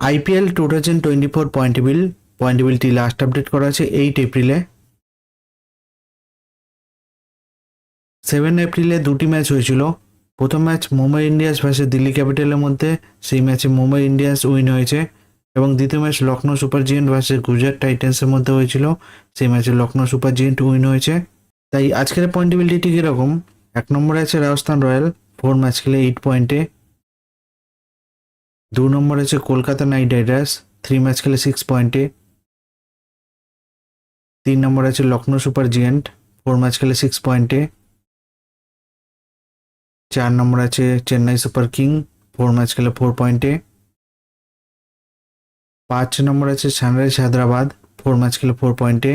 IPL 2024 point টেবিলটি last update করা আছে 8 এপ্রিলে। 7 এপ্রিলে দুটি ম্যাচ হয়েছিল। প্রথম match Mumbai Indians versus Delhi ক্যাপিটালের মধ্যে, সেই ম্যাচে মুম্বাই ইন্ডিয়ান্স উইন হয়েছে। এবং দ্বিতীয় match Lucknow super giant versus Gujarat টাইটান্সের মধ্যে হয়েছিল, সেই ম্যাচে লখনৌ সুপার জায়ান্ট উইন হয়েছে। তাই আজকের পয়েন্ট টেবিলটি ঠিক এরকম: 1 নম্বরে আছে রাজস্থান রয়্যাল, 4 ম্যাচ খেলে 8 পয়েন্টে। 2 নম্বরে আছে কলকাতা নাইট রাইডার্স, 3 ম্যাচ খেলে 6 পয়েন্টে। 3 নম্বরে আছে লখনৌ সুপার জায়ান্ট, 4 ম্যাচ খেলে 6 পয়েন্টে। 4 নম্বর আছে চেন্নাই সুপার কিং, 4 ম্যাচ খেলে 4 পয়েন্টে। 5 নম্বর আছে সানরাইজ হায়দ্রাবাদ, 4 ম্যাচ খেলে 4 পয়েন্টে।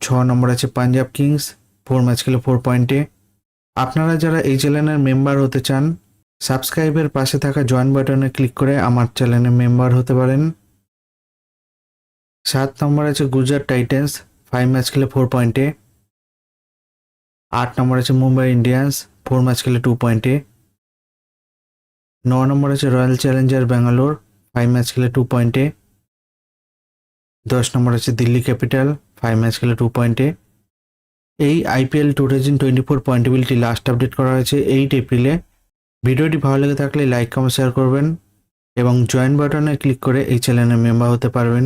6 নম্বর আছে পাঞ্জাব কিংস, 4 ম্যাচ খেলে 4 পয়েন্টে। আপনারা যারা এই চ্যানেলের মেম্বার হতে চান, সাবস্ক্রাইবের পাশে থাকা জয়েন বাটনে ক্লিক করে আমার চ্যানেলের মেম্বার হতে পারেন। 7 নম্বর আছে গুজরাট টাইটান্স, 5 ম্যাচ খেলে 4 পয়েন্টে। 8 নম্বর আছে মুম্বাই ইন্ডিয়ান্স, 4 ম্যাচ খেলে 2 পয়েন্টে। 9 নম্বর আছে রয়্যাল চ্যালেঞ্জার ব্যাঙ্গালোর, 5 ম্যাচ খেলে 2 পয়েন্টে। 10 নম্বর আছে দিল্লি ক্যাপিটাল, 5 ম্যাচ খেলে 2 পয়েন্টে। এই আইপিএল 2024 পয়েন্ট টেবিলটি লাস্ট আপডেট করা হয়েছে 8 এপ্রিলে। ভিডিওটি ভালো লেগে থাকলে লাইক কমেন্ট শেয়ার করবেন এবং জয়েন বাটনে ক্লিক করে এই চ্যানেলের মেম্বার হতে পারবেন।